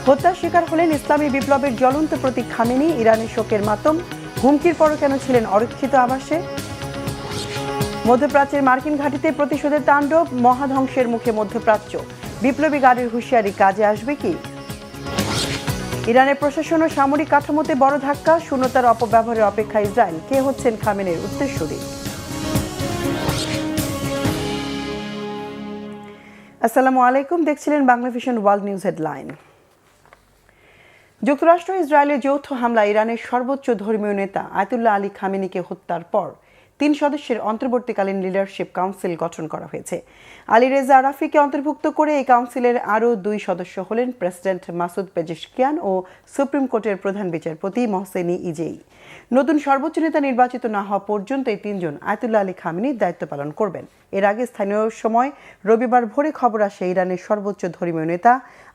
হত্যার শিকার হলেন ইসলামী বিপ্লবের জ্বলন্ত প্রতীক খামেনি। ইরানের শোকের মাতম, হুমকির পরও কেন ছিলেন অরক্ষিত আবাসে? মধ্যপ্রাচ্যের মার্কিন ঘাঁটিতে প্রতিশোধের তাণ্ডব, মহাধ্বংসের মুখে মধ্যপ্রাচ্য। বিপ্লবী গাড়ির হুঁশিয়ারি কাজে আসবে কি? ইরানের প্রশাসন ও সামরিক কাঠামোতে বড় ধাক্কা, শূন্যতার অপব্যবহারের অপেক্ষা ইসরায়েল। কে হচ্ছেন খামেনির উত্তরসূরি? আসসালামু আলাইকুম, দেখছিলেন Bangla vision world news headline. যুক্তরাষ্ট্র ইসরায়েলের যৌথ হামলা ইরানের সর্বোচ্চ ধর্মীয় নেতা আয়াতুল্লাহ আলী খামেনিকে হত্যার পর ৩ সদস্যের অন্তর্বর্তীকালীন লিডারশিপ কাউন্সিল গঠন করা হয়েছে। আলী রেজা আরাফিকে অন্তর্ভুক্ত করে এই কাউন্সিলের আরও 2 সদস্য হলেন প্রেসিডেন্ট মাসুদ পেজেশকিয়ান ও সুপ্রিম কোর্টের প্রধান বিচারপতি মহসেনি ইজেই। নতুন সর্বোচ্চ নেতা নির্বাচিত না হওয়া পর্যন্ত এই 3 জন আয়াতুল্লাহ আলী খামেনির দায়িত্ব পালন করবেন। এর আগে স্থানীয় সময় রবিবার ভোরে খবর আসে ইরানের সর্বোচ্চ ধর্মীয় নেতা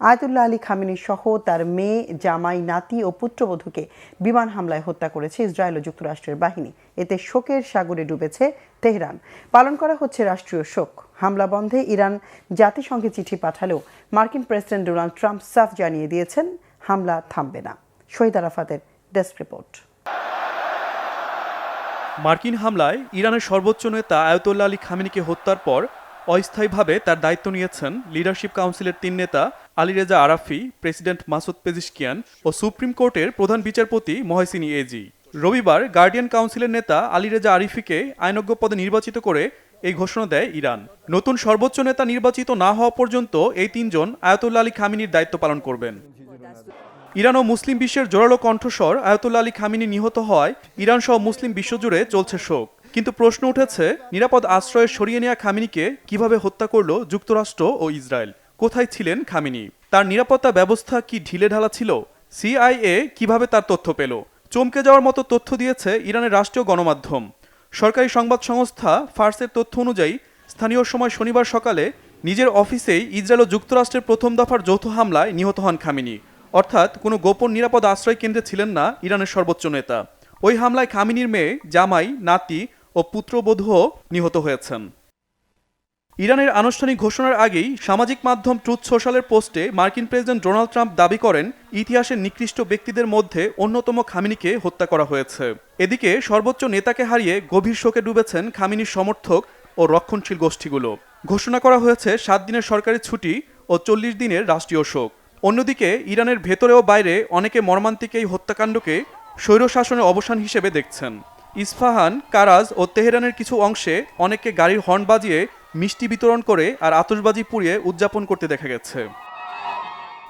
আয়াতুল্লাহ আলী খামেনি সহ তার মেয়ে, জামাই, নাতি ও পুত্রবধূকে বিমান হামলায় হত্যা করেছে ইসরায়েল ও যুক্তরাষ্ট্রের বাহিনী। এতে শোকের সাগরে ডুবেছে তেহরান। পালন করা হচ্ছে রাষ্ট্রীয় শোক। হামলা বন্ধে ইরান জাতিসংঘে চিঠি পাঠালেও মার্কিন প্রেসিডেন্ট ডোনাল্ড ট্রাম্প সাফ জানিয়ে দিয়েছেন হামলা থামবে না। শহীদ আরাফাতের ডেস্ক রিপোর্ট। মার্কিন হামলায় ইরানের সর্বোচ্চ নেতা আয়াতুল্লাহ আলী খামেনিকে হত্যার পর অস্থায়ীভাবে তার দায়িত্ব নিয়েছেন লিডারশিপ কাউন্সিলের 3 নেতা Ali Reza Arafi, president Masoud Pezeshkian ও সুপ্রিম কোর্টের প্রধান বিচারপতি মহসেনি ইজেই। রবিবার গার্ডিয়ান কাউন্সিলের নেতা আলী রেজা আরিফিকে আইনজ্ঞ পদে নির্বাচিত করে এই ঘোষণা দেয় ইরান। নতুন সর্বোচ্চ নেতা নির্বাচিত না হওয়া পর্যন্ত এই 3 জন আয়াতুল্লাহ আলী খামেনির দায়িত্ব পালন করবেন। ইরান ও মুসলিম বিশ্বের জোরালো কণ্ঠস্বর আয়াতুল্লাহ আলী খামেনি নিহত হওয়ায় ইরান সহ মুসলিম বিশ্বজুড়ে চলছে শোক। কিন্তু প্রশ্ন উঠেছে, নিরাপদ আশ্রয়ে সরিয়ে নেওয়া খামেনিকে কিভাবে হত্যা করল যুক্তরাষ্ট্র ও ইসরায়েল? কোথায় ছিলেন খামেনি? তার নিরাপত্তা ব্যবস্থা কি ঢিলেঢালা ছিল? সিআইএ কিভাবে তার তথ্য পেল? চমকে যাওয়ার মতো তথ্য দিয়েছে ইরানের রাষ্ট্রীয় গণমাধ্যম। সরকারি সংবাদ সংস্থা ফার্সের তথ্য অনুযায়ী স্থানীয় সময় শনিবার সকালে নিজের অফিসেই ইসরায়েল ও যুক্তরাষ্ট্রের প্রথম দফার যৌথ হামলায় নিহত হন খামেনি। অর্থাৎ কোনো গোপন নিরাপদ আশ্রয় কেন্দ্রে ছিলেন না ইরানের সর্বোচ্চ নেতা। ওই হামলায় খামেনির মেয়ে, জামাই, নাতি ও পুত্রবধূও নিহত হয়েছেন। ইরানের আনুষ্ঠানিক ঘোষণার আগেই সামাজিক মাধ্যম ট্রুথ সোশ্যালের পোস্টে মার্কিন প্রেসিডেন্ট ডোনাল্ড ট্রাম্প দাবি করেন ইতিহাসের নিকৃষ্ট ব্যক্তিদের মধ্যে অন্যতম খামেনিকে হত্যা করা হয়েছে। এদিকে সর্বোচ্চ নেতাকে হারিয়ে গভীর শোকে ডুবেছেন খামেনির সমর্থক ও রক্ষণশীল গোষ্ঠীগুলো। ঘোষণা করা হয়েছে 7 দিনের সরকারি ছুটি ও 40 দিনের রাষ্ট্রীয় শোক। অন্যদিকে ইরানের ভেতরে ও বাইরে অনেকে মর্মান্তিক এই হত্যাকাণ্ডকে স্বৈরশাসনের অবসান হিসেবে দেখছেন। ইস্পাহান, কারাজ ও তেহরানের কিছু অংশে অনেককে গাড়ির হর্ন বাজিয়ে মিষ্টি বিতরণ করে আর আতশবাজি পুড়িয়ে উদযাপন করতে দেখা গেছে।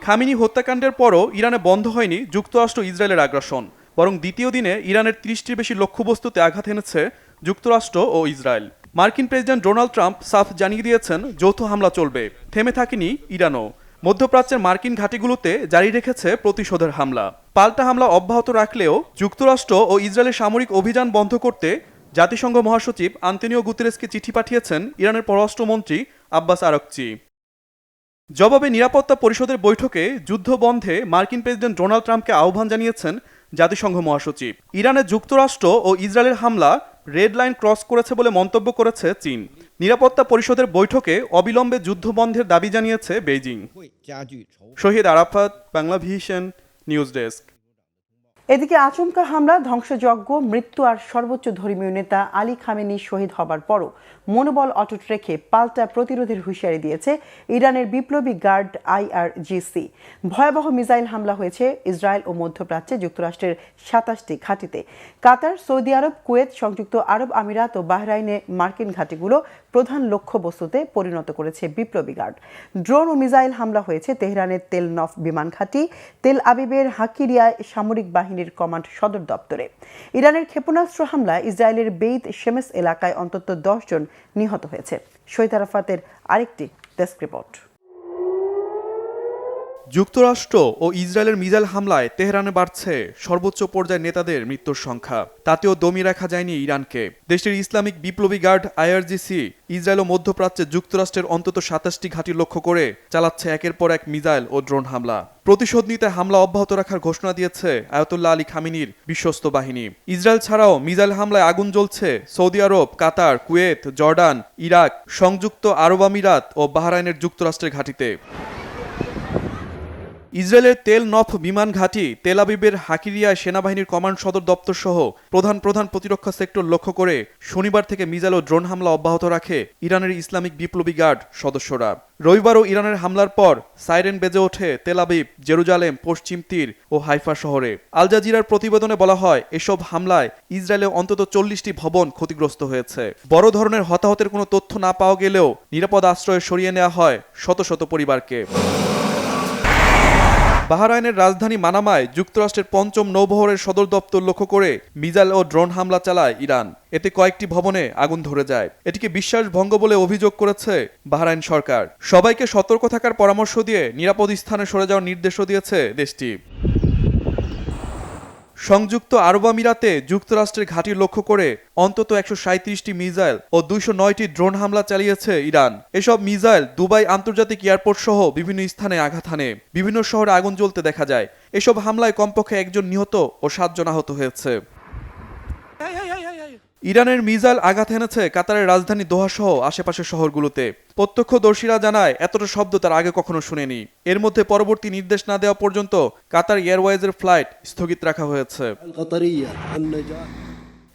খামেনি হত্যাকাণ্ডের পরও ইরানে বন্ধ হয়নি যুক্তরাষ্ট্র ইসরায়েলের আগ্রাসন, বরং দ্বিতীয় দিনে ইরানের 30টির বেশি লক্ষ্যবস্তুতে আঘাত এনেছে যুক্তরাষ্ট্র ও ইসরায়েল। মার্কিন প্রেসিডেন্ট ডোনাল্ড ট্রাম্প সাফ জানিয়ে দিয়েছেন যৌথ হামলা চলবে, থেমে থাকেনি ইরানও। মধ্যপ্রাচ্যের মার্কিন ঘাঁটিগুলোতে জারি রেখেছে প্রতিশোধের হামলা। পাল্টা হামলা অব্যাহত রাখলেও যুক্তরাষ্ট্র ও ইসরায়েলের সামরিক অভিযান বন্ধ করতে জাতিসংঘ মহাসচিব আন্তোনিও গুতেরেসকে চিঠি পাঠিয়েছেন ইরানের পররাষ্ট্রমন্ত্রী আব্বাস আরাকচি। জবাবে নিরাপত্তা পরিষদের বৈঠকে যুদ্ধ বন্ধে মার্কিন প্রেসিডেন্ট ডোনাল্ড ট্রাম্পকে আহ্বান জানিয়েছেন জাতিসংঘ মহাসচিব। ইরানে যুক্তরাষ্ট্র ও ইসরায়েলের হামলা রেড লাইন ক্রস করেছে বলে মন্তব্য করেছে চীন। নিরাপত্তা পরিষদের বৈঠকে অবিলম্বে যুদ্ধ বন্ধের দাবি জানিয়েছে Beijing. Shahid Arafat, Bangla vision news desk. এদিকে আচমকা হামলা, ধ্বংসযজ্ঞ, মৃত্যু আর সর্বোচ্চ ধর্মীয় নেতা আলী খামেনি শহীদ হবার পরও মনোবল অটুট রেখে পাল্টা প্রতিরোধের হুঁশিয়ারি দিয়েছে ইরানের বিপ্লবী গার্ড IRGC। ভয়াবহ মিসাইল হামলা হয়েছে ইসরায়েল ও মধ্যপ্রাচ্যে যুক্তরাষ্ট্রের 27টি ঘাঁটিতে। কাতার, সৌদি আরব, কুয়েত, সংযুক্ত আরব আমিরাত ও বাহরাইনে মার্কিন ঘাঁটিগুলো প্রধান লক্ষ্যবস্তুতে পরিণত করেছে বিপ্লবী গার্ড। ড্রোন ও মিসাইল হামলা হয়েছে তেহরানের তেল নফ বিমান ঘাঁটি, তেল আবিবের হাকিরিয়ায় সামরিক বাহিনীর কমান্ড সদর দপ্তরে। ইরানের ক্ষেপণাস্ত্র হামলায় ইসরায়েলের বেইত শেমেস এলাকায় অন্তত 10 জন নিহত হয়েছে। শহীদ আরাফাতের আরেকটি ডেস্ক রিপোর্ট। যুক্তরাষ্ট্র ও ইসরায়েলের মিসাইল হামলায় তেহরানে বাড়ছে সর্বোচ্চ পর্যায়ের নেতাদের মৃত্যুর সংখ্যা। তাতেও দমিয়ে রাখা যায়নি ইরানকে। দেশটির ইসলামিক বিপ্লবী গার্ড IRGC ইসরায়েল ও মধ্যপ্রাচ্যে যুক্তরাষ্ট্রের অন্তত 27টি ঘাঁটি লক্ষ্য করে চালাচ্ছে একের পর এক মিসাইল ও ড্রোন হামলা। প্রতিশোধ নিতে হামলা অব্যাহত রাখার ঘোষণা দিয়েছে আয়াতুল্লাহ আলী খামেনির বিশ্বস্ত বাহিনী। ইসরায়েল ছাড়াও মিসাইল হামলায় আগুন জ্বলছে সৌদি আরব, কাতার, কুয়েত, জর্ডান, ইরাক, সংযুক্ত আরব আমিরাত ও বাহরাইনের যুক্তরাষ্ট্রের ঘাঁটিতে। ইসরায়েলের তেল নফ বিমান ঘাঁটি, তেল আবিবের হাকিরিয়ায় সেনাবাহিনীর কমান্ড সদর দপ্তর সহ প্রধান প্রধান প্রতিরক্ষা সেক্টর লক্ষ্য করে শনিবার থেকে মিসাইল ও ড্রোন হামলা অব্যাহত রাখে ইরানের ইসলামিক বিপ্লবী গার্ড সদস্যরা। রবিবারও ইরানের হামলার পর সাইরেন বেজে ওঠে তেল আবিব, জেরুজালেম, পশ্চিম তীর ও হাইফা শহরে। আল জাজিরার প্রতিবেদনে বলা হয়, এসব হামলায় ইসরায়েলে অন্তত 40টি ভবন ক্ষতিগ্রস্ত হয়েছে। বড় ধরনের হতাহতের কোনো তথ্য না পাওয়া গেলেও নিরাপদ আশ্রয়ে সরিয়ে নেওয়া হয় শত শত পরিবারকে। বাহরাইনের রাজধানী মানামায় যুক্তরাষ্ট্রের পঞ্চম নৌবহরের সদর দপ্তর লক্ষ্য করে মিসাইল ও ড্রোন হামলা চালায় ইরান। এতে কয়েকটি ভবনে আগুন ধরে যায়। এটিকে বিশ্বাসভঙ্গ বলে অভিযোগ করেছে বাহরাইন সরকার। সবাইকে সতর্ক থাকার পরামর্শ দিয়ে নিরাপদ স্থানে সরে যাওয়ার নির্দেশও দিয়েছে দেশটি। সংযুক্ত আরব আমিরাতে যুক্তরাষ্ট্রের ঘাঁটি লক্ষ্য করে অন্তত 137টি মিসাইল ও 209টি ড্রোন হামলা চালিয়েছে ইরান। এসব মিসাইল দুবাই আন্তর্জাতিক এয়ারপোর্ট সহ বিভিন্ন স্থানে আঘাত হানে। বিভিন্ন শহরে আগুন জ্বলতে দেখা যায়। এসব হামলায় কমপক্ষে 1 জন নিহত ও 7 জন আহত হয়েছে। ইরানের মিসাইল আঘাত হেনেছে কাতারের রাজধানী দোহা সহ আশেপাশের শহরগুলোতে। প্রত্যক্ষদর্শীরা জানায়, এতটা শব্দ তার আগে কখনো শুনেনি। এর মধ্যে পরবর্তী নির্দেশ না দেওয়া পর্যন্ত কাতার এয়ারওয়েজের ফ্লাইট স্থগিত রাখা হয়েছে।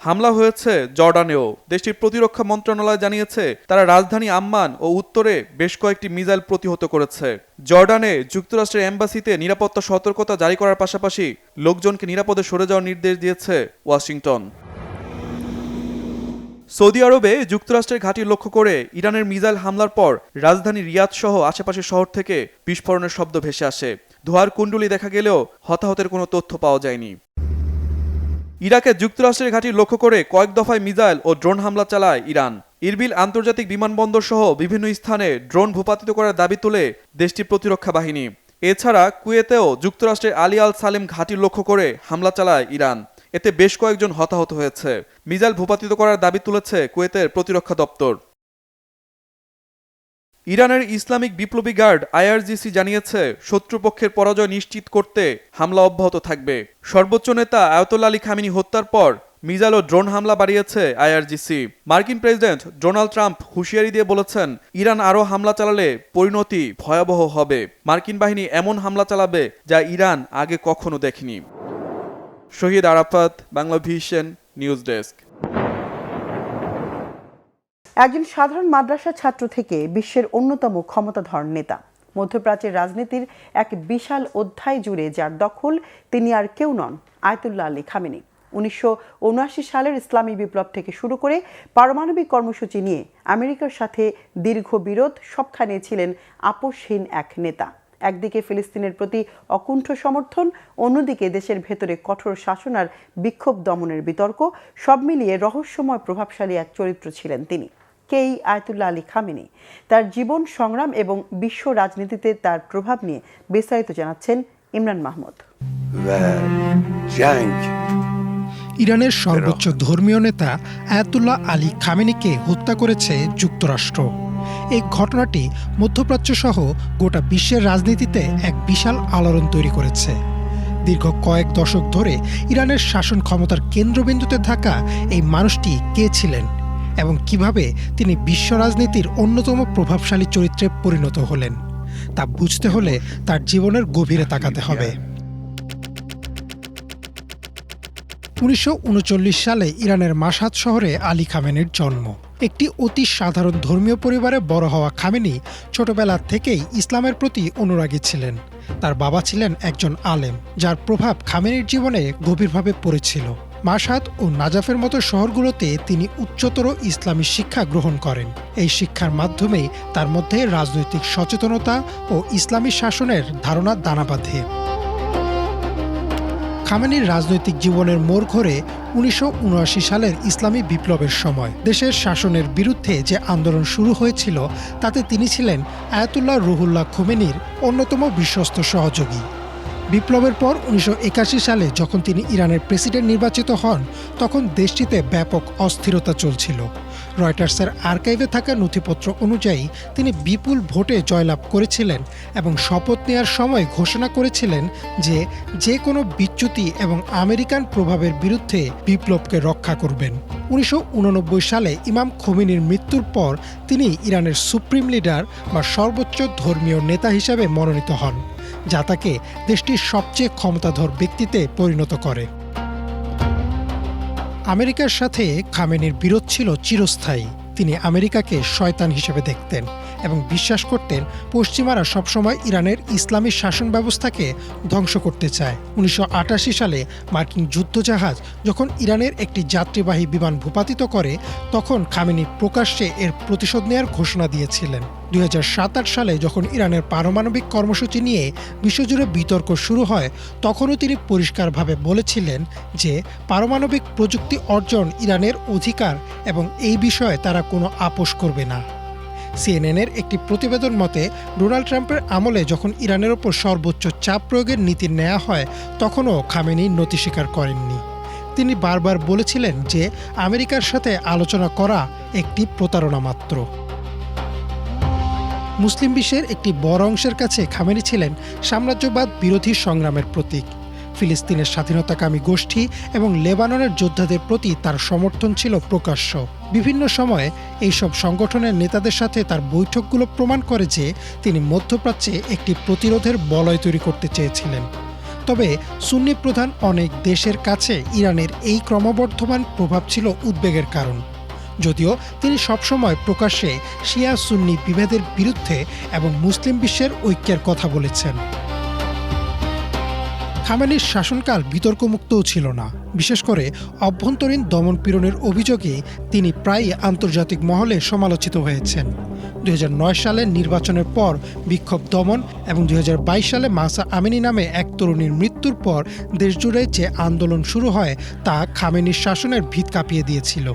হামলা হয়েছে জর্ডানেও। দেশটির প্রতিরক্ষা মন্ত্রণালয় জানিয়েছে, তারা রাজধানী আম্মান ও উত্তরে বেশ কয়েকটি মিসাইল প্রতিহত করেছে। জর্ডানে যুক্তরাষ্ট্রের এম্বাসিতে নিরাপত্তা সতর্কতা জারি করার পাশাপাশি লোকজনকে নিরাপদে সরে যাওয়ার নির্দেশ দিয়েছে ওয়াশিংটন। সৌদি আরবে যুক্তরাষ্ট্রের ঘাঁটি লক্ষ্য করে ইরানের মিসাইল হামলার পর রাজধানী রিয়াদ সহ আশেপাশের শহর থেকে বিস্ফোরণের শব্দ ভেসে আসে। ধোঁয়ার কুণ্ডলী দেখা গেলেও হতাহতের কোনো তথ্য পাওয়া যায়নি। ইরাকে যুক্তরাষ্ট্রের ঘাঁটি লক্ষ্য করে কয়েক দফায় মিসাইল ও ড্রোন হামলা চালায় ইরান। ইরবিল আন্তর্জাতিক বিমানবন্দর সহ বিভিন্ন স্থানে ড্রোন ভূপাতিত করার দাবি তোলে দেশটির প্রতিরক্ষা বাহিনী। এছাড়া কুয়েতেও যুক্তরাষ্ট্রের আলী আল সালেম ঘাঁটি লক্ষ্য করে হামলা চালায় ইরান। এতে বেশ কয়েকজন হতাহত হয়েছে। মিসাইল ভূপাতিত করার দাবি তুলেছে কুয়েতের প্রতিরক্ষা দপ্তর। ইরানের ইসলামিক বিপ্লবী গার্ড আইআরজিসি জানিয়েছে, শত্রুপক্ষের পরাজয় নিশ্চিত করতে হামলা অব্যাহত থাকবে। সর্বোচ্চ নেতা আয়াতুল্লাহ আলী খামেনি হত্যার পর মিসাইল ও ড্রোন হামলা বাড়িয়েছে আইআরজিসি। মার্কিন প্রেসিডেন্ট ডোনাল্ড ট্রাম্প হুঁশিয়ারি দিয়ে বলেছেন, ইরান আরও হামলা চালালে পরিণতি ভয়াবহ হবে। মার্কিন বাহিনী এমন হামলা চালাবে যা ইরান আগে কখনো দেখেনি। Shahid Arafat, Bangla vision, news desk. একজন সাধারণ মাদ্রাসা ছাত্র থেকে বিশ্বের অন্যতম ক্ষমতাধর নেতা, মধ্যপ্রাচ্যের রাজনীতির এক বিশাল অধ্যায় জুড়ে যার দখল, তিনি আর কেউ নন, আয়াতুল্লাহ আলী খামেনি। 1979 সালের ইসলামী বিপ্লব থেকে শুরু করে পারমাণবিক কর্মসূচি নিয়ে আমেরিকার সাথে দীর্ঘ বিরোধ, সবখানে ছিলেন আপোষহীন এক নেতা। একদিকে ফিলিস্তিনের প্রতি অকুণ্ঠ সমর্থন, অন্যদিকে দেশের ভেতরে কঠোর শাসন আর বিক্ষোভ দমনের বিতর্ক, সব মিলিয়ে রহস্যময় প্রভাবশালী এক চরিত্র ছিলেন তিনি। কেই আয়াতুল্লাহ আলী খামেনি? তার জীবন, সংগ্রাম এবং বিশ্ব রাজনীতিতে তার প্রভাব নিয়ে বিস্তারিত জানাচ্ছেন ইমরান মাহমুদ। ইরানের সর্বোচ্চ ধর্মীয় নেতা আয়াতুল্লাহ আলী খামেনিকে হত্যা করেছে যুক্তরাষ্ট্র। এই ঘটনাটি মধ্যপ্রাচ্য সহ গোটা বিশ্বের রাজনীতিতে এক বিশাল আলোড়ন তৈরি করেছে। দীর্ঘ কয়েক দশক ধরে ইরানের শাসন ক্ষমতার কেন্দ্রবিন্দুতে থাকা এই মানুষটি কে ছিলেন এবং কিভাবে তিনি বিশ্ব রাজনীতির অন্যতম প্রভাবশালী চরিত্রে পরিণত হলেন, তা বুঝতে হলে তার জীবনের গভীরে তাকাতে হবে। 1939 সালে ইরানের মাশহাদ শহরে আলী খামেনির জন্ম। একটি অতি সাধারণ ধর্মীয় পরিবারে বড় হওয়া খামেনি ছোটবেলা থেকেই ইসলামের প্রতি অনুরাগী ছিলেন। তার বাবা ছিলেন একজন আলেম, যার প্রভাব খামেনির জীবনে গভীরভাবে পড়েছিল। মাশহাদ ও নাজাফের মতো শহরগুলোতে তিনি উচ্চতর ইসলামী শিক্ষা গ্রহণ করেন। এই শিক্ষার মাধ্যমেই তার মধ্যে রাজনৈতিক সচেতনতা ও ইসলামী শাসনের ধারণা দানা বাঁধে। খামেনির রাজনৈতিক জীবনের মোড় ঘোরে 1979 সালের ইসলামী বিপ্লবের সময়। দেশের শাসনের বিরুদ্ধে যে আন্দোলন শুরু হয়েছিল তাতে তিনি ছিলেন আয়াতুল্লাহ রুহুল্লাহ খোমেনির অন্যতম বিশ্বস্ত সহযোগী। বিপ্লবের পর 1981 সালে যখন তিনি ইরানের প্রেসিডেন্ট নির্বাচিত হন, তখন দেশটিতে ব্যাপক অস্থিরতা চলছিল। রয়টার্সের আর্কাইভে থাকা নথিপত্র অনুযায়ী তিনি বিপুল ভোটে জয়লাভ করেছিলেন এবং শপথ নেওয়ার সময় ঘোষণা করেছিলেন যে যে কোনো বিচ্যুতি এবং আমেরিকান প্রভাবের বিরুদ্ধে বিপ্লবকে রক্ষা করবেন। 1989 সালে ইমাম খোমেনির মৃত্যুর পর তিনি ইরানের সুপ্রিম লিডার বা সর্বোচ্চ ধর্মীয় নেতা হিসাবে মনোনীত হন, যা তাকে দেশটির সবচেয়ে ক্ষমতাধর ব্যক্তিতে পরিণত করে। আমেরিকার সাথে খামেনির বিরোধ ছিল চিরস্থায়ী। তিনি আমেরিকাকে শয়তান হিসেবে দেখতেন এবং বিশ্বাস করতেন পশ্চিমারা সবসময় ইরানের ইসলামী শাসন ব্যবস্থাকে ধ্বংস করতে চায়। 1988 সালে মার্কিন যুদ্ধজাহাজ যখন ইরানের একটি যাত্রীবাহী বিমান ভূপাতিত করে, তখন খামেনি প্রকাশ্যে এর প্রতিশোধ নেওয়ার ঘোষণা দিয়েছিলেন। 2007 সালে যখন ইরানের পারমাণবিক কর্মসূচি নিয়ে বিশ্বজুড়ে বিতর্ক শুরু হয়, তখনও তিনি পরিষ্কারভাবে বলেছিলেন যে পারমাণবিক প্রযুক্তি অর্জন ইরানের অধিকার এবং এই বিষয়ে তারা কোনো আপোষ করবে না। সিএনএনের একটি প্রতিবেদন মতে, ডোনাল্ড ট্রাম্পের আমলে যখন ইরানের ওপর সর্বোচ্চ চাপ প্রয়োগের নীতি নেওয়া হয়, তখনও খামেনি নতি স্বীকার করেননি। তিনি বারবার বলেছিলেন যে আমেরিকার সাথে আলোচনা করা একটি প্রতারণা মাত্র। মুসলিম বিশ্বের একটি বড় অংশের কাছে খামেনি ছিলেন সাম্রাজ্যবাদ বিরোধী সংগ্রামের প্রতীক। ফিলিস্তিনের স্বাধীনতাকামী গোষ্ঠী এবং লেবাননের যোদ্ধাদের প্রতি তার সমর্থন ছিল প্রকাশ্য। বিভিন্ন সময়ে এইসব সংগঠনের নেতাদের সাথে তার বৈঠকগুলো প্রমাণ করে যে তিনি মধ্যপ্রাচ্যে একটি প্রতিরোধের বলয় তৈরি করতে চেয়েছিলেন। তবে সুন্নি প্রধান অনেক দেশের কাছে ইরানের এই ক্রমবর্ধমান প্রভাব ছিল উদ্বেগের কারণ, যদিও তিনি সবসময় প্রকাশ্যে শিয়া সুন্নি বিভেদের বিরুদ্ধে এবং মুসলিম বিশ্বের ঐক্যের কথা বলেছেন। খামেনির শাসনকাল বিতর্কমুক্তও ছিল না। বিশেষ করে অভ্যন্তরীণ দমনপীড়নের অভিযোগে তিনি প্রায়ই আন্তর্জাতিক মহলে সমালোচিত হয়েছেন। 2009 সালের নির্বাচনের পর বিক্ষোভ দমন এবং 2022 সালে মাহসা আমিনি নামে এক তরুণীর মৃত্যুর পর দেশজুড়ে যে আন্দোলন শুরু হয় তা খামেনির শাসনের ভিত কাঁপিয়ে দিয়েছিল।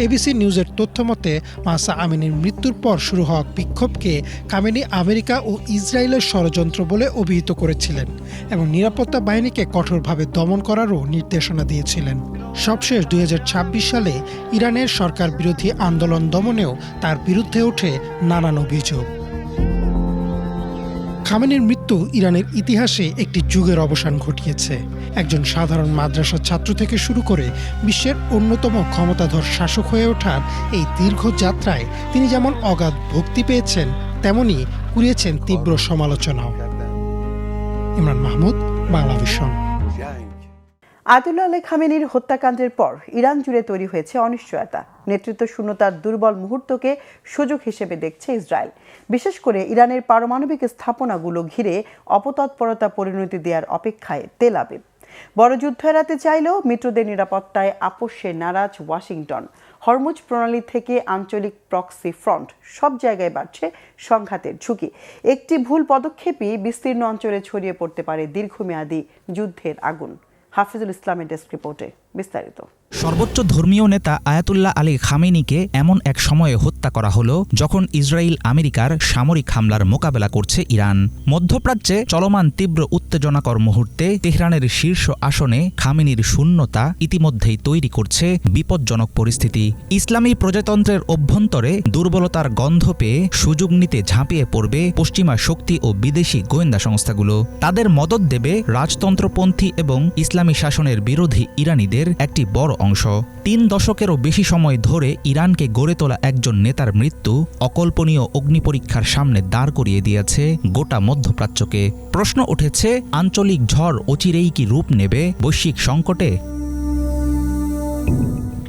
এবিসি নিউজের তথ্যমতে মাহসা আমিনির মৃত্যুর পর শুরু হওয়া বিক্ষোভকে খামেনি আমেরিকা ও ইসরায়েলের ষড়যন্ত্র বলে অভিহিত করেছিলেন এবং নিরাপত্তা বাহিনীকে কঠোরভাবে দমন করারও নির্দেশনা দিয়েছিলেন। সবশেষ 2026 সালে ইরানের সরকার বিরোধী আন্দোলন দমনেও তার বিরুদ্ধে ওঠে নানান অভিযোগ। খামেনির মৃত্যু ইরানের ইতিহাসে একটি যুগের অবসান ঘটিয়েছে। একজন সাধারণ মাদ্রাসা ছাত্র থেকে শুরু করে বিশ্বের অন্যতম ক্ষমতাধর শাসক হয়ে ওঠার এই দীর্ঘ যাত্রায় তিনি যেমন অগাধ ভক্তি পেয়েছেন, তেমনি কুড়িয়েছেন তীব্র সমালোচনাও। Imran Mahmud, Bangla vision. Ayatollah Ali খামেনির হত্যাকাণ্ডের পর ইরান জুড়ে তৈরি হয়েছে অনিশ্চয়তা। নেতৃত্ব শূন্যতার দুর্বল মুহূর্তকে সুযোগ হিসেবে দেখছে ইসরায়েল। বিশেষ করে ইরানের পারমাণবিক স্থাপনাগুলো ঘিরে অপতৎপরতা পরিণতি দেওয়ার অপেক্ষায় তেল আবিব। বড় যুদ্ধ এড়াতে চাইলেও মিত্রদের নিরাপত্তায় আপোষে নারাজ ওয়াশিংটন। হরমুজ প্রণালী থেকে আঞ্চলিক প্রক্সি ফ্রন্ট, সব জায়গায় বাড়ছে সংঘাতের ঝুঁকি। একটি ভুল পদক্ষেপই বিস্তীর্ণ অঞ্চলে ছড়িয়ে পড়তে পারে দীর্ঘমেয়াদী যুদ্ধের আগুন। হাফিজুল ইসলামের ডেস্ক রিপোর্টে বিস্তারিত। সর্বোচ্চ ধর্মীয় নেতা আয়াতুল্লাহ আলী খামেনিকে এমন এক সময়ে হত্যা করা হলো যখন ইসরায়েল আমেরিকার সামরিক হামলার মোকাবেলা করছে ইরান। মধ্যপ্রাচ্যে চলমান তীব্র উত্তেজনাকর মুহূর্তে তেহরানের শীর্ষ আসনে খামেনির শূন্যতা ইতিমধ্যেই তৈরি করছে বিপজ্জনক পরিস্থিতি। ইসলামী প্রজাতন্ত্রের অভ্যন্তরে দুর্বলতার গন্ধ পেয়ে সুযোগ নিতে ঝাঁপিয়ে পড়বে পশ্চিমা শক্তি ও বিদেশি গোয়েন্দা সংস্থাগুলো। তাদের মদত দেবে রাজতন্ত্রপন্থী এবং ইসলামী শাসনের বিরোধী ইরানিদের একটি বড় অংশ। 3 দশকেরও বেশি সময় ধরে ইরানকে গড়ে তোলা একজন নেতার মৃত্যু অকল্পনীয় অগ্নিপরীক্ষার সামনে দাঁড় করিয়ে দিয়েছে গোটা মধ্যপ্রাচ্যকে। প্রশ্ন উঠেছে, আঞ্চলিক ঝড় অচিরেই কি রূপ নেবে বৈশ্বিক সংকটে?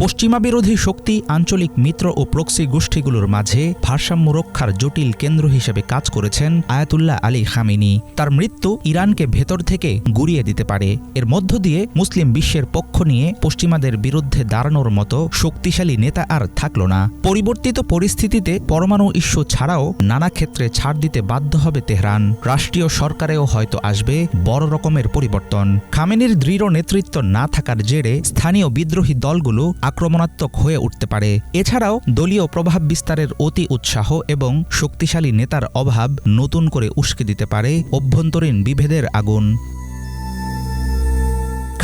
পশ্চিমা বিরোধী শক্তি আঞ্চলিক মিত্র ও প্রক্সি গোষ্ঠীগুলোর মাঝে ভারসাম্য রক্ষার জটিল কেন্দ্র হিসেবে কাজ করেছেন আয়াতুল্লাহ আলী খামেনি। তার মৃত্যু ইরানকে ভেতর থেকে গুঁড়িয়ে দিতে পারে। এর মধ্য দিয়ে মুসলিম বিশ্বের পক্ষ নিয়ে পশ্চিমাদের বিরুদ্ধে দাঁড়ানোর মতো শক্তিশালী নেতা আর থাকল না। পরিবর্তিত পরিস্থিতিতে পরমাণু ইস্যু ছাড়াও নানা ক্ষেত্রে ছাড় দিতে বাধ্য হবে তেহরান। রাষ্ট্রীয় সরকারেও হয়তো আসবে বড় রকমের পরিবর্তন। খামেনির দৃঢ় নেতৃত্ব না থাকার জেরে স্থানীয় বিদ্রোহী দলগুলো আক্রমণাত্মক হয়ে উঠতে পারে। এছাড়াও দলীয় প্রভাব বিস্তারের অতি উৎসাহ এবং শক্তিশালী নেতার অভাব নতুন করে উস্কে দিতে পারে অভ্যন্তরীণ বিভেদের আগুন।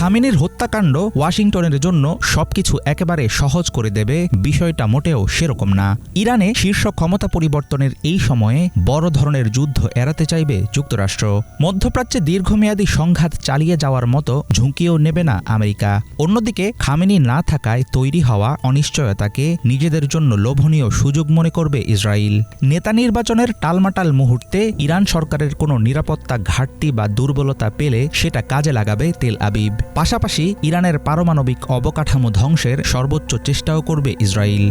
খামেনির হত্যাকাণ্ড ওয়াশিংটনের জন্য সবকিছু একেবারে সহজ করে দেবে, বিষয়টা মোটেও সেরকম না। ইরানে শীর্ষ ক্ষমতা পরিবর্তনের এই সময়ে বড় ধরনের যুদ্ধ এড়াতে চাইবে যুক্তরাষ্ট্র। মধ্যপ্রাচ্যে দীর্ঘমেয়াদী সংঘাত চালিয়ে যাওয়ার মতো ঝুঁকিও নেবে না আমেরিকা। অন্যদিকে খামেনি না থাকায় তৈরি হওয়া অনিশ্চয়তাকে নিজেদের জন্য লোভনীয় সুযোগ মনে করবে ইসরায়েল। নেতা নির্বাচনের টালমাটাল মুহূর্তে ইরান সরকারের কোনো নিরাপত্তা ঘাটতি বা দুর্বলতা পেলে সেটা কাজে লাগাবে তেল আবিব। পাশাপাশি ইরানের পারমাণবিক অবকাঠামো ধ্বংসের সর্বোচ্চ চেষ্টাও করবে ইসরায়েল।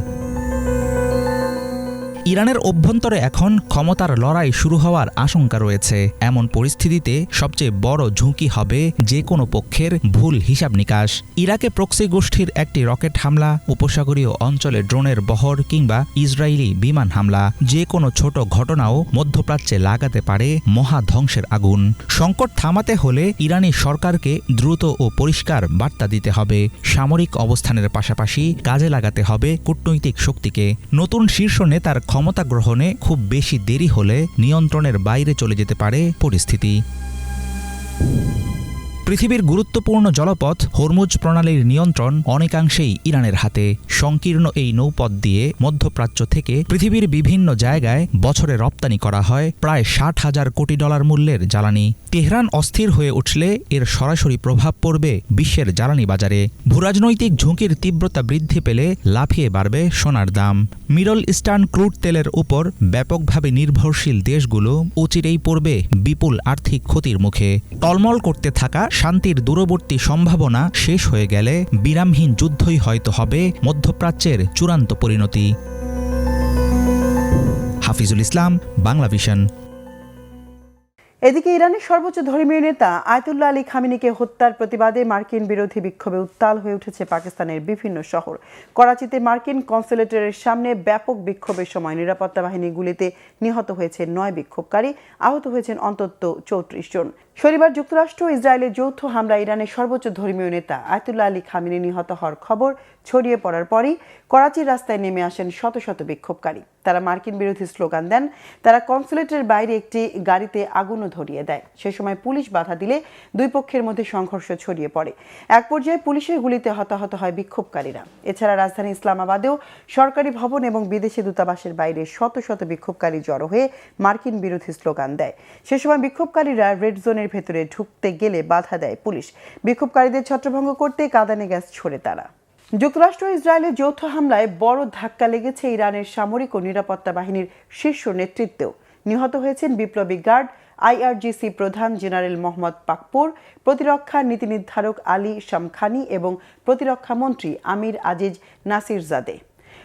ইরানের অভ্যন্তরে এখন ক্ষমতার লড়াই শুরু হওয়ার আশঙ্কা রয়েছে। এমন পরিস্থিতিতে সবচেয়ে বড় ঝুঁকি হবে যে কোনো পক্ষের ভুল হিসাব নিকাশ। ইরাকে প্রক্সি গোষ্ঠীর একটি রকেট হামলা, উপসাগরীয় অঞ্চলে ড্রোনের বহর কিংবা ইসরায়েলি বিমান হামলা, যে কোনো ছোট ঘটনাও মধ্যপ্রাচ্যে লাগাতে পারে মহা ধ্বংসের আগুন। সংকট থামাতে হলে ইরানি সরকারকে দ্রুত ও পরিষ্কার বার্তা দিতে হবে। সামরিক অবস্থানের পাশাপাশি কাজে লাগাতে হবে কূটনৈতিক শক্তিকে। নতুন শীর্ষ নেতার ক্ষমতা গ্রহণে খুব বেশি দেরি হলে নিয়ন্ত্রণের বাইরে চলে যেতে পারে পরিস্থিতি। পৃথিবীর গুরুত্বপূর্ণ জলপথ হরমুজ প্রণালীর নিয়ন্ত্রণ অনেকাংশেই ইরানের হাতে। সংকীর্ণ এই নৌপথ দিয়ে মধ্যপ্রাচ্য থেকে পৃথিবীর বিভিন্ন জায়গায় বছরে রপ্তানি করা হয় প্রায় 60,000 কোটি ডলার মূল্যের জ্বালানি। তেহরান অস্থির হয়ে উঠলে এর সরাসরি প্রভাব পড়বে বিশ্বের জ্বালানি বাজারে। ভূরাজনৈতিক ঝুঁকির তীব্রতা বৃদ্ধি পেলে লাফিয়ে বাড়বে সোনার দাম। মিডল ইস্টার্ন ক্রুড তেলের উপর ব্যাপকভাবে নির্ভরশীল দেশগুলো অচিরেই পড়বে বিপুল আর্থিক ক্ষতির মুখে। টলমল করতে থাকা শান্তির দূরবর্তী সম্ভাবনা শেষ হয়ে গেলে বিরামহীন যুদ্ধই হয়তো হবে মধ্যপ্রাচ্যের চূড়ান্ত পরিণতি। হাফিজুল ইসলাম, বাংলা ভিশন। এদিকে ইরানের সর্বোচ্চ ধর্মীয় নেতা আয়াতুল্লাহ আলী খামেনিকে হত্যার প্রতিবাদে মার্কিন বিরোধী বিক্ষোভে উত্তাল হয়ে উঠেছে পাকিস্তানের বিভিন্ন শহর। করাচিতে মার্কিন কনসুলেটের সামনে ব্যাপক বিক্ষোভের সময় নিরাপত্তা বাহিনীর গুলিতে নিহত হয়েছে 9 বিক্ষোভকারী, আহত হয়েছেন অন্তত 34 জন। শনিবার যুক্তরাষ্ট্র ও ইসরায়েলের যৌথ হামলা ইরানের সর্বোচ্চ ধর্মীয় নেতা আয়াতুল্লাহ আলী খামেনি নিহত হওয়ার খবর ছড়িয়ে পড়ার পরই করাচির রাস্তায় নেমে আসেন শত শত বিক্ষোভকারী। তারা মার্কিন বিরোধী স্লোগান দেন। তারা কনসুলেটের বাইরে একটি গাড়িতে আগুনও ধরিয়ে দেয়। সে সময় পুলিশ বাধা দিলে দুই পক্ষের মধ্যে সংঘর্ষ ছড়িয়ে পড়ে। এক পর্যায়ে পুলিশের গুলিতে হতাহত হয় বিক্ষোভকারীরা। এছাড়া রাজধানী ইসলামাবাদেও সরকারি ভবন এবং বিদেশি দূতাবাসের বাইরে শত শত বিক্ষোভকারী জড়ো হয়ে মার্কিন বিরোধী স্লোগান দেয়। সে সময় বিক্ষোভকারীরা রেড জোনের ভেতরে ঢুকতে গেলে বাধা দেয় পুলিশ। বিক্ষোভকারীদের ছত্রভঙ্গ করতে কাঁদানে গ্যাস ছোড়ে তারা। যুক্তরাষ্ট্র ও ইসরায়েলের যৌথ হামলায় বড় ধাক্কা লেগেছে ইরানের সামরিক ও নিরাপত্তা বাহিনীর শীর্ষ নেতৃত্বেও। নিহত হয়েছেন বিপ্লবী গার্ড আইআরজিসি প্রধান জেনারেল মোহাম্মদ পাকপুর, প্রতিরক্ষা নীতি নির্ধারক আলী শামখানি এবং প্রতিরক্ষা মন্ত্রী আমির আজিজ নাসিরজাদে।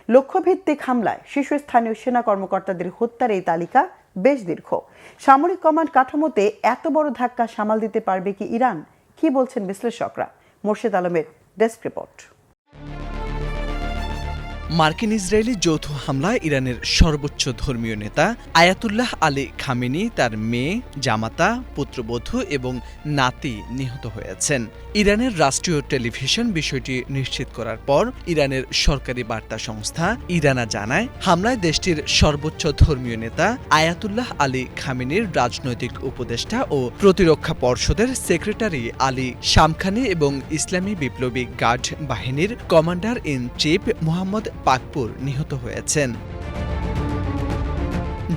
লক্ষ্যভিত্তিক হামলায় শীর্ষস্থানীয় সেনা কর্মকর্তাদের হত্যার এই তালিকা বেশ দীর্ঘ। সামরিক কমান্ড কাঠামোতে এত বড় ধাক্কা সামাল দিতে পারবে কি ইরান? কি বলছেন বিশ্লেষকরা? মোর্শেদ আলমের ডেস্ক রিপোর্ট। মার্কিন ইসরায়েলি যৌথ হামলায় ইরানের সর্বোচ্চ ধর্মীয় নেতা আয়াতুল্লাহ আলী খামেনি, তার মেয়ে, জামাতা, পুত্রবধূ এবং নাতি নিহত হয়েছেন। ইরানের রাষ্ট্রীয় টেলিভিশন বিষয়টি নিশ্চিত করার পর ইরানের সরকারি বার্তা সংস্থা ইরানা জানায়, হামলায় দেশটির সর্বোচ্চ ধর্মীয় নেতা আয়াতুল্লাহ আলী খামেনির রাজনৈতিক উপদেষ্টা ও প্রতিরক্ষা পর্ষদের সেক্রেটারি আলী শামখানি এবং ইসলামী বিপ্লবী গার্ড বাহিনীর commander in chief Mohammad Pakpour নিহত হয়েছেন।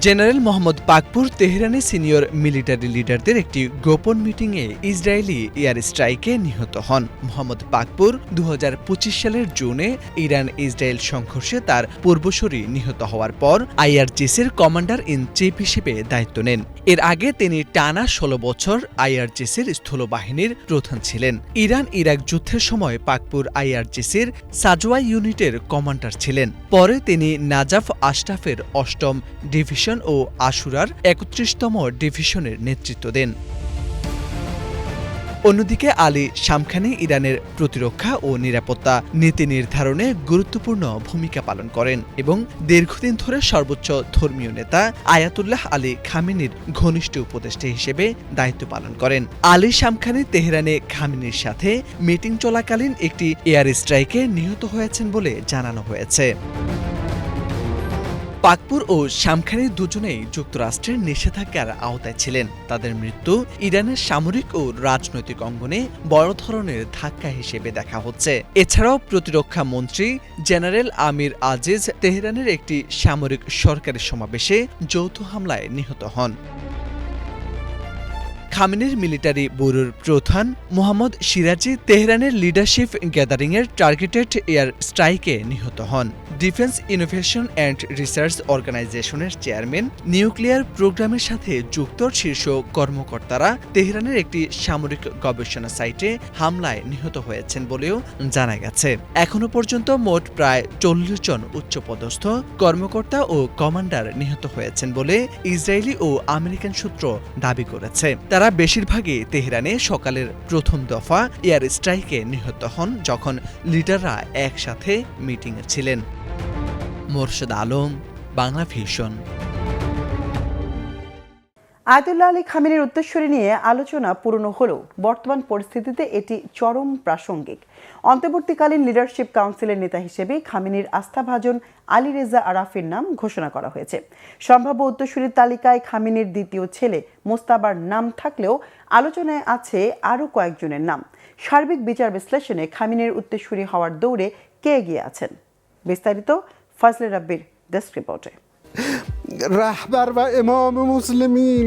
জেনারেল মোহাম্মদ পাকপুর তেহরানে সিনিয়র মিলিটারি লিডারদের একটি গোপন মিটিংয়ে ইসরায়েলি এয়ার স্ট্রাইকে নিহত হন। মোহাম্মদ পাকপুর 2025 সালের জুনে ইরান ইসরায়েল সংঘর্ষে তার পূর্বসূরি নিহত হওয়ার পর আইআরজিসির কমান্ডার ইন চিফ হিসেবে দায়িত্ব নেন। এর আগে তিনি টানা 16 বছর আইআরজিসির স্থলবাহিনীর প্রধান ছিলেন। ইরান ইরাক যুদ্ধের সময় পাকপুর আইআরজিসির সাজওয়া ইউনিটের কমান্ডার ছিলেন। পরে তিনি নাজাফ আশরাফের 8ম ডিভিশন ও আশুরার 31তম ডিভিশনের নেতৃত্ব দেন। অন্যদিকে আলী শামখানি ইরানের প্রতিরক্ষা ও নিরাপত্তা নীতি নির্ধারণে গুরুত্বপূর্ণ ভূমিকা পালন করেন এবং দীর্ঘদিন ধরে সর্বোচ্চ ধর্মীয় নেতা আয়াতুল্লাহ আলী খামেনির ঘনিষ্ঠ উপদেষ্টা হিসেবে দায়িত্ব পালন করেন। আলী শামখানি তেহরানে খামেনির সাথে মিটিং চলাকালীন একটি এয়ার স্ট্রাইকে নিহত হয়েছেন বলে জানানো হয়েছে। পাকপুর ও শামখানি দুজনেই যুক্তরাষ্ট্রের নিষেধাজ্ঞার আওতায় ছিলেন। তাদের মৃত্যু ইরানের সামরিক ও রাজনৈতিক অঙ্গনে বড় ধরনের ধাক্কা হিসেবে দেখা হচ্ছে। এছাড়াও প্রতিরক্ষা মন্ত্রী জেনারেল আমির আজিজ তেহরানের একটি সামরিক সরকারি সমাবেশে যৌথ হামলায় নিহত হন। খামেনির মিলিটারি ব্যুরোর প্রধান মোহাম্মদ সিরাজি তেহরানের লিডারশিপ গ্যাদারিংয়ের টার্গেটেড এয়ার স্ট্রাইকে নিহত হন। ডিফেন্স ইনোভেশন অ্যান্ড রিসার্চ অর্গানাইজেশনের চেয়ারম্যান নিউক্লিয়ার প্রোগ্রামের সাথে যুক্ত শীর্ষ কর্মকর্তারা তেহরানের একটি সামরিক গবেষণা সাইটে হামলায় নিহত হয়েছেন বলেও জানা গেছে। এখনও পর্যন্ত মোট প্রায় 40 জন উচ্চপদস্থ কর্মকর্তা ও কমান্ডার নিহত হয়েছেন বলে ইসরায়েলি ও আমেরিকান সূত্র দাবি করেছে। তারা বেশিরভাগই তেহরানে সকালের প্রথম দফা এয়ার স্ট্রাইকে নিহত হন, যখন লিডাররা একসাথে মিটিংয়ে ছিলেন। Morshed Alam, Bangla vision. Ayatollah Ali খামেনির উত্তরসূরি নিয়ে আলোচনা পুরনো হলেও বর্তমান পরিস্থিতিতে এটি চরম প্রাসঙ্গিক। অন্তর্বর্তীকালীন লিডারশিপ কাউন্সিলের নেতা হিসেবে খামেনির আস্থাভাজন আলী রেজা আরাফির নাম ঘোষণা করা হয়েছে। সম্ভাব্য উত্তরসূরির তালিকায় খামেনির দ্বিতীয় ছেলে মোস্তাবার নাম থাকলেও আলোচনায় আছে আরও কয়েকজনের নাম। সার্বিক বিচার বিশ্লেষণে খামেনির উত্তরসূরি হওয়ার দৌড়ে কে এগিয়ে আছেন? বিস্তারিত ফজলে রাব্বির ডেস্ক রিপোর্টে। رهبر و امام مسلمین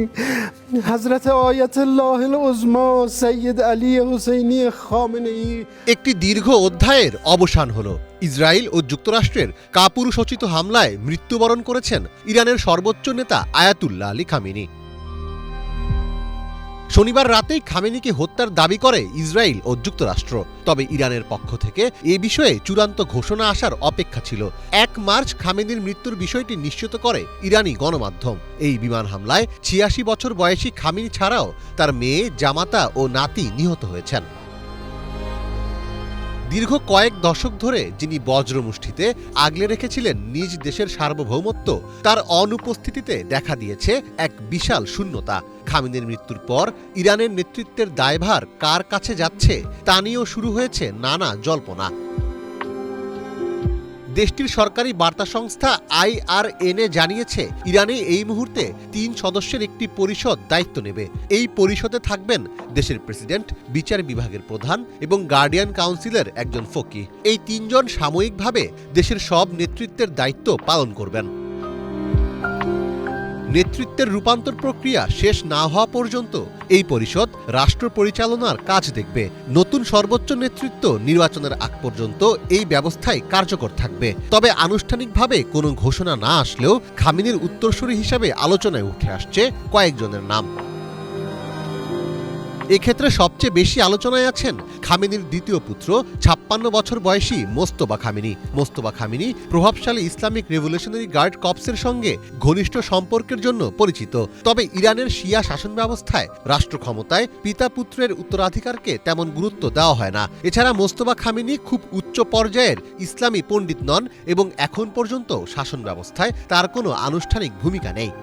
حضرت آیت الله العظما سید علی حسینی خامنه‌ای। একটি দীর্ঘ অধ্যায়ের অবসান হলো। ইসরায়েল ও যুক্তরাষ্ট্রের কাপুরুষোচিত হামলায় মৃত্যুবরণ করেছেন ইরানের সর্বোচ্চ নেতা আয়াতুল্লাহ আলী খামেনি। শনিবার রাতেই খামেনিকে হত্যার দাবি করে ইসরায়েল ও যুক্তরাষ্ট্র। তবে ইরানের পক্ষ থেকে এ বিষয়ে চূড়ান্ত ঘোষণা আসার অপেক্ষা ছিল। 1 মার্চ খামেনির মৃত্যুর বিষয়টি নিশ্চিত করে ইরানি গণমাধ্যম। এই বিমান হামলায় 86 বছর বয়সী খামেনি ছাড়াও তার মেয়ে, জামাতা ও নাতি নিহত হয়েছেন। দীর্ঘ কয়েক দশক ধরে যিনি বজ্রমুষ্টিতে আগলে রেখেছিলেন নিজ দেশের সার্বভৌমত্ব, তার অনুপস্থিতিতে দেখা দিয়েছে এক বিশাল শূন্যতা। খামেনির মৃত্যুর পর ইরানের নেতৃত্বের দায়ভার কার কাছে যাচ্ছে তা নিয়েও শুরু হয়েছে নানা জল্পনা। দেশটির সরকারি বার্তা সংস্থা IRNA জানিয়েছে, ইরানে এই মুহূর্তে 3 সদস্যের একটি পরিষদ দায়িত্ব নেবে। এই পরিষদে থাকবেন দেশের প্রেসিডেন্ট, বিচার বিভাগের প্রধান এবং গার্ডিয়ান কাউন্সিলের একজন ফকিহ। এই 3 জন সাময়িকভাবে দেশের সব নেতৃত্বের দায়িত্ব পালন করবেন। নেতৃত্বের রূপান্তর প্রক্রিয়া শেষ না হওয়া পর্যন্ত এই পরিষদ রাষ্ট্র পরিচালনার কাজ দেখবে। নতুন সর্বোচ্চ নেতৃত্ব নির্বাচনের আগ পর্যন্ত এই ব্যবস্থাই কার্যকর থাকবে। তবে আনুষ্ঠানিকভাবে কোনো ঘোষণা না আসলেও খামেনির উত্তরসূরি হিসাবে আলোচনায় উঠে আসছে কয়েকজনের নাম। এক্ষেত্রে সবচেয়ে বেশি আলোচনায় আছেন খামেনির দ্বিতীয় পুত্র 56 বছর বয়সী মোস্তফা খামেনি। মোস্তফা খামেনি প্রভাবশালী ইসলামিক রেভলিউশনারি গার্ড কর্পসের সঙ্গে ঘনিষ্ঠ সম্পর্কের জন্য পরিচিত। তবে ইরানের শিয়া শাসন ব্যবস্থায় রাষ্ট্র ক্ষমতায় পিতা পুত্রের উত্তরাধিকারকে তেমন গুরুত্ব দেওয়া হয় না। এছাড়া মোস্তফা খামেনি খুব উচ্চ পর্যায়ের ইসলামী পণ্ডিত নন এবং এখন পর্যন্ত শাসন ব্যবস্থায় তার কোনো আনুষ্ঠানিক ভূমিকা নেই।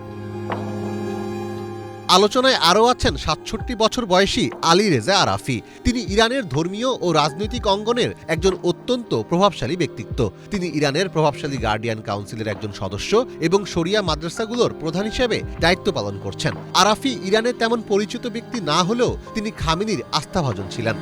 আলোচনায় আরও আছেন 67 বছর বয়সী আলী রেজা আরাফি। তিনি ইরানের ধর্মীয় ও রাজনৈতিক অঙ্গনের একজন অত্যন্ত প্রভাবশালী ব্যক্তিত্ব। তিনি ইরানের প্রভাবশালী গার্ডিয়ান কাউন্সিলের একজন সদস্য এবং শরিয়া মাদ্রাসাগুলোর প্রধান হিসেবে দায়িত্ব পালন করছেন। আরাফি ইরানের তেমন পরিচিত ব্যক্তি না হলেও তিনি খামেনির আস্থাভাজন ছিলেন।